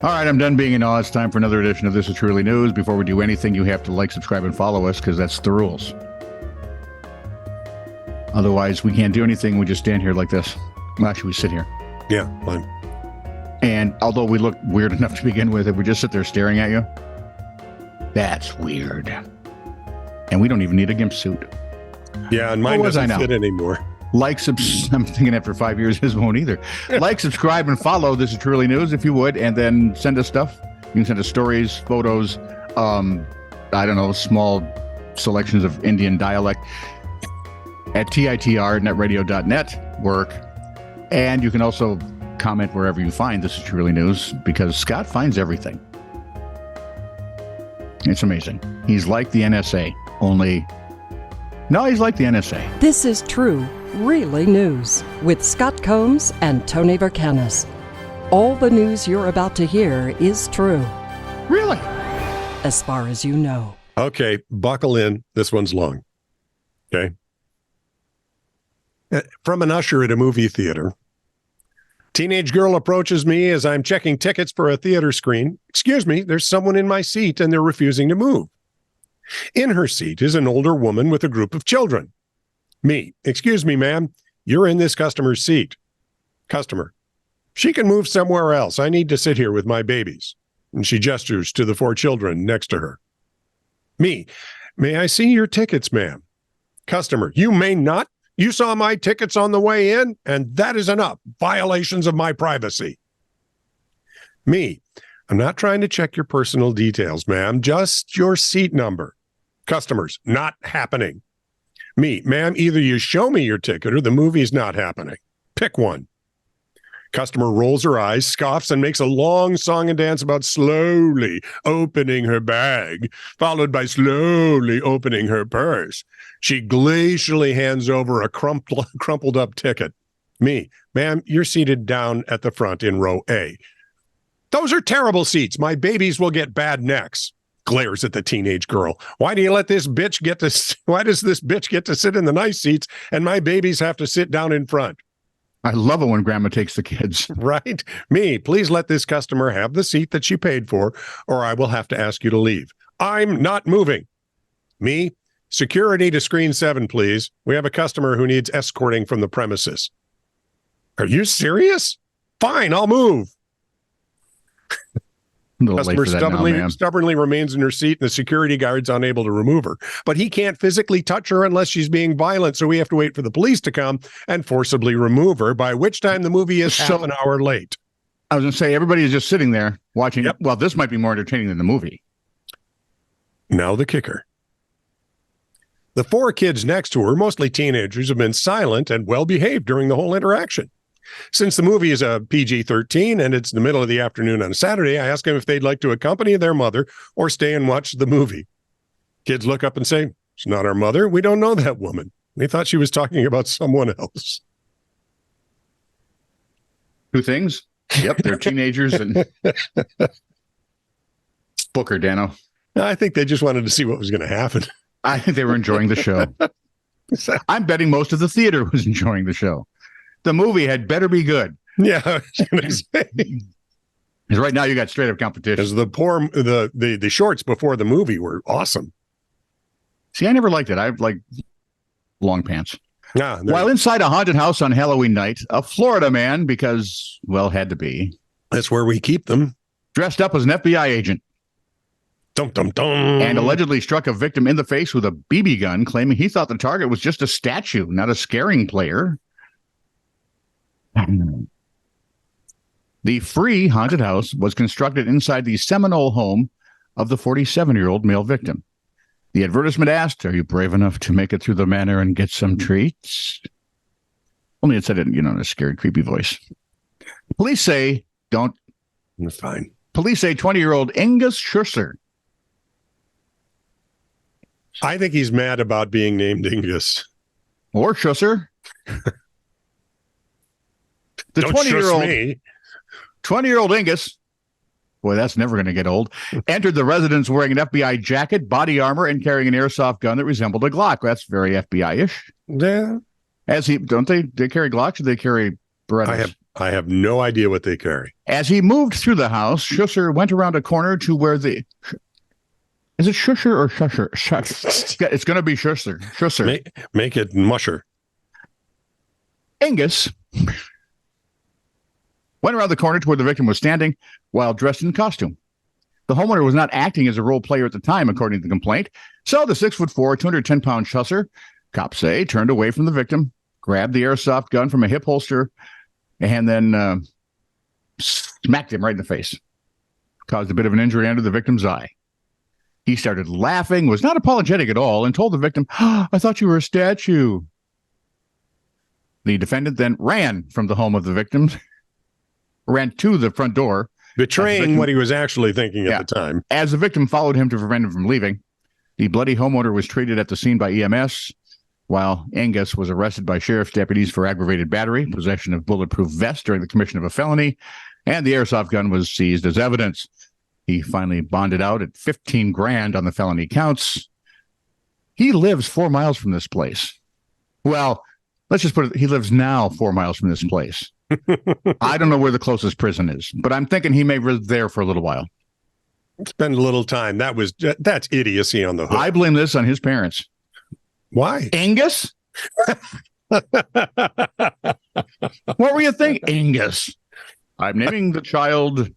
All right, I'm done being in awe. It's time for another edition of This Is Truly News. Before we do anything, you have to like, subscribe, and follow us because that's the rules. Otherwise, we can't do anything. We just stand here like this. Well, actually, we sit here. Yeah, fine. And although we look weird enough to begin with, if we just sit there staring at you, that's weird. And we don't even need a GIMP suit. Yeah, and mine doesn't fit anymore. I'm thinking after 5 years, his won't either. Like, subscribe, and follow This Is Truly News if you would, and then send us stuff. You can send us stories, photos, I don't know, small selections of Indian dialect at TITR.netradio.net work. And you can also comment wherever you find This Is Truly News, because Scott finds everything. It's amazing. He's like the NSA, only... No, he's like the NSA. This is True, Really News with Scott Combs and Tony Vercanis. All the news you're about to hear is true. Really? As far as you know. Okay, buckle in. This one's long. Okay. From an usher at a movie theater. Teenage girl approaches me as I'm checking tickets for a theater screen. Excuse me, there's someone in my seat and they're refusing to move. In her seat is an older woman with a group of children. Me, excuse me, ma'am, you're in this customer's seat. Customer, she can move somewhere else. I need to sit here with my babies. And she gestures to the 4 children next to her. Me, may I see your tickets, ma'am? Customer, you may not. You saw my tickets on the way in, and that is enough. Violations of my privacy. Me, I'm not trying to check your personal details, ma'am, just your seat number. Customers, not happening. Me, ma'am, either you show me your ticket or the movie's not happening. Pick one. Customer rolls her eyes, scoffs, and makes a long song and dance about slowly opening her bag, followed by slowly opening her purse. She glacially hands over a crumpled up ticket. Me, ma'am, you're seated down at the front in row A. Those are terrible seats. My babies will get bad necks. Glares at the teenage girl. Why does this bitch get to sit in the nice seats and my babies have to sit down in front? I love it when grandma takes the kids. Right? Me, please let this customer have the seat that she paid for, or I will have to ask you to leave. I'm not moving. Me, security to screen 7, please. We have a customer who needs escorting from the premises. Are you serious? Fine, I'll move. Customer stubbornly remains in her seat, and the security guard's unable to remove her. But he can't physically touch her unless she's being violent, so we have to wait for the police to come and forcibly remove her, by which time the movie is half an hour late. I was going to say, everybody is just sitting there watching. Yep. Well, this might be more entertaining than the movie. Now the kicker. The 4 kids next to her, mostly teenagers, have been silent and well-behaved during the whole interaction. Since the movie is a PG-13 and it's the middle of the afternoon on a Saturday, I ask them if they'd like to accompany their mother or stay and watch the movie. Kids look up and say, "It's not our mother. We don't know that woman." They thought she was talking about someone else. 2 things. Yep, they're teenagers and Booker, Dano. I think they just wanted to see what was going to happen. I think they were enjoying the show. I'm betting most of the theater was enjoying the show. The movie had better be good. Yeah, I was going to say. Because right now you got straight up competition. Because the shorts before the movie were awesome. See, I never liked it. I like long pants. Yeah. While inside a haunted house on Halloween night, a Florida man, because, well, had to be. That's where we keep them. Dressed up as an FBI agent. Dum, dum, dum. And allegedly struck a victim in the face with a BB gun, claiming he thought the target was just a statue, not a scaring player. The free haunted house was constructed inside the Seminole home of the 47-year-old male victim. The advertisement asked, "Are you brave enough to make it through the manor and get some treats?" Only it said it, in a scared, creepy voice. Police say, Fine. Police say 20-year-old Angus Schusser. I think he's mad about being named Angus. Or Schusser. The 20-year-old Angus, boy, that's never going to get old, entered the residence wearing an FBI jacket, body armor, and carrying an airsoft gun that resembled a Glock. That's very FBI-ish. Yeah. Don't they carry Glocks or they carry Berettas? I have no idea what they carry. As he moved through the house, Schusser went around a corner to where the... Is it Schusser or Schusser? It's going to be Schusser. Schusser. Make it musher. Angus went around the corner to where the victim was standing while dressed in costume. The homeowner was not acting as a role player at the time, according to the complaint. So the 6'4", 210-pound Schusser, cops say, turned away from the victim, grabbed the airsoft gun from a hip holster, and then smacked him right in the face. Caused a bit of an injury under the victim's eye. He started laughing, was not apologetic at all, and told the victim, I thought you were a statue. The defendant then ran from the home of the victim, ran to the front door, betraying what he was actually thinking at the time. As the victim followed him to prevent him from leaving, the bloody homeowner was treated at the scene by EMS, while Angus was arrested by sheriff's deputies for aggravated battery, possession of bulletproof vest during the commission of a felony, and the airsoft gun was seized as evidence. He finally bonded out at $15,000 on the felony counts. He lives 4 miles from this place. Well, let's just put it, he lives now 4 miles from this place. I don't know where the closest prison is, but I'm thinking he may live there for a little while. Spend a little time. That's idiocy on the hook. I blame this on his parents. Why? Angus? What were you thinking? Angus. I'm naming the child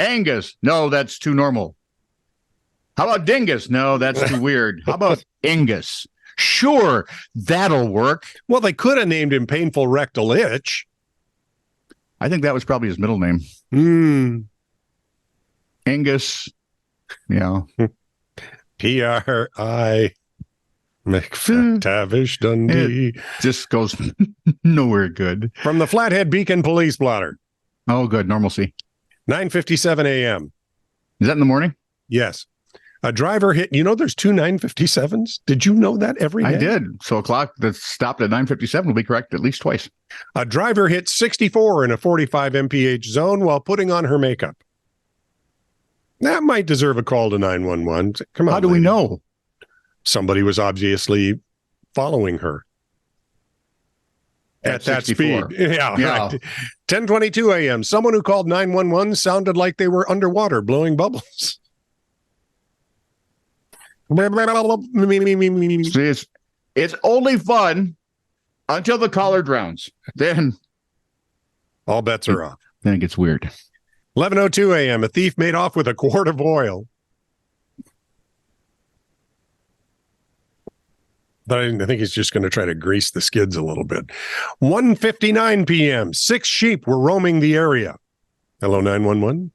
Angus. No, that's too normal. How about Dingus? No, that's too weird. How about Angus? Sure, that'll work. Well, they could have named him Painful Rectal Itch. I think that was probably his middle name. Angus, P.R.I. McTavish Dundee. It just goes nowhere good. From the Flathead Beacon Police Blotter. Oh, good. Normalcy. 9:57 a.m. Is that in the morning? Yes. A driver hit, there's two 957s. Did you know that every day? I did. So a clock that stopped at 9:57 will be correct at least twice. A driver hit 64 in a 45 mph zone while putting on her makeup. That might deserve a call to 911. Come on. How do we know? Somebody was obviously following her. At that 64. speed. Yeah. Right. 10:22 a.m. Someone who called 911 sounded like they were underwater blowing bubbles. See, it's only fun until the caller drowns. Then all bets are off. Then it gets weird. 11:02 a.m. A thief made off with a quart of oil. But I think he's just going to try to grease the skids a little bit. 1:59 p.m. 6 sheep were roaming the area. Hello, 911.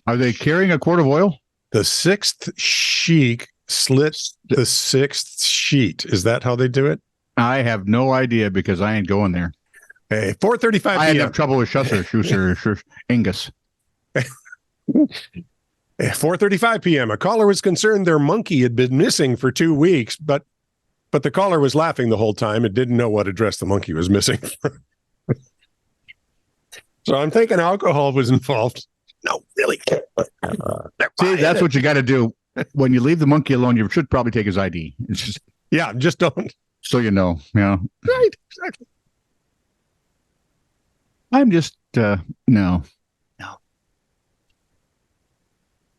Are they carrying a quart of oil? The sixth sheik slit the sixth sheet. Is that how they do it? I have no idea because I ain't going there. Hey, 4:35 p.m. I had enough trouble with Schusser, Angus. 4:35 p.m. A caller was concerned their monkey had been missing for 2 weeks, but the caller was laughing the whole time and didn't know what address the monkey was missing. So I'm thinking alcohol was involved. No, really. See, that's what you got to do. When you leave the monkey alone, you should probably take his ID. It's just, just don't. So you know. Yeah. Right, exactly. I'm just, no.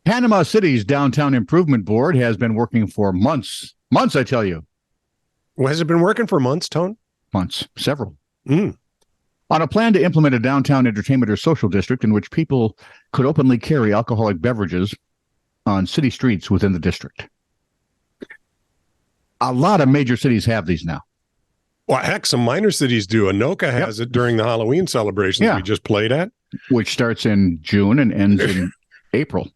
Panama City's Downtown Improvement Board has been working for months. Months, I tell you. Well, has it been working for months, Tone? Months. Several. On a plan to implement a downtown entertainment or social district in which people could openly carry alcoholic beverages on city streets within the district. A lot of major cities have these now. Well, heck, some minor cities do. Anoka has it during the Halloween celebration that we just played at. Which starts in June and ends in April.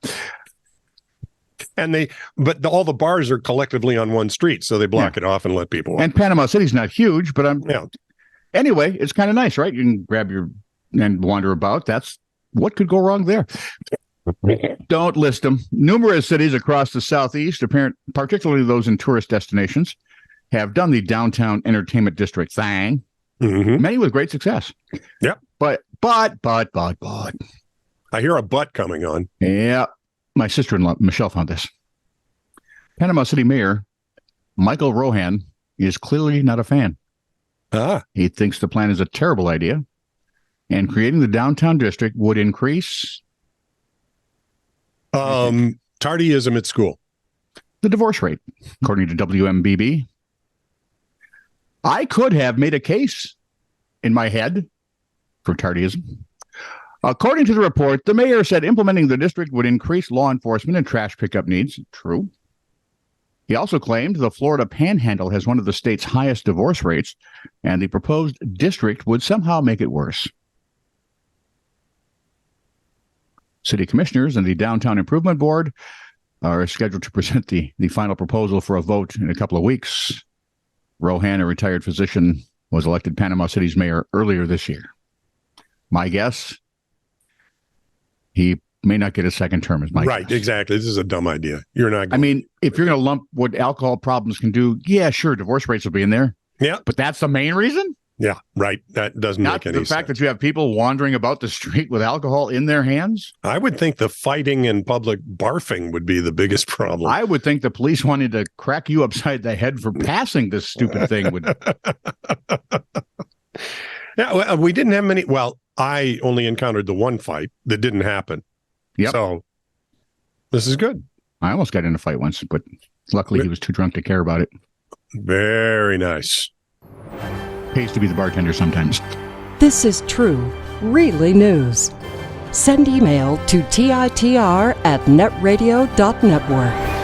And all the bars are collectively on one street, so they block it off and let people walk. And Panama City's not huge, but anyway, it's kind of nice, right? You can grab and wander about. That's what could go wrong there. Don't list them. Numerous cities across the Southeast, particularly those in tourist destinations, have done the downtown entertainment district thing. Many with great success. Yep. But. I hear a butt coming on. Yeah. My sister-in-law, Michelle, found this. Panama City Mayor Michael Rohan is clearly not a fan. He thinks the plan is a terrible idea, and creating the downtown district would increase tardyism at school. the divorce rate, according to WMBB. I could have made a case in my head for tardyism. According to the report, the mayor said implementing the district would increase law enforcement and trash pickup needs. True. He also claimed the Florida Panhandle has one of the state's highest divorce rates, and the proposed district would somehow make it worse. City commissioners and the Downtown Improvement Board are scheduled to present the final proposal for a vote in a couple of weeks. Rohan, a retired physician, was elected Panama City's mayor earlier this year. My guess, he may not get a second term, is my Right, guess. exactly. This is a dumb idea. You're not going. I mean, if you're going to lump what alcohol problems can do, yeah, sure, divorce rates will be in there. Yeah. But that's the main reason? Yeah, right. That doesn't Not make any the fact sense. that you have people wandering about the street with alcohol in their hands? I would think the fighting and public barfing would be the biggest problem. I would think the police wanted to crack you upside the head for passing this stupid thing. Yeah, well, we didn't have many. Well, I only encountered the one fight that didn't happen. Yep. So this is good. I almost got in a fight once, but luckily he was too drunk to care about it. Very nice. Pays to be the bartender sometimes. This is true, really news. Send email to TITR@netradio.network.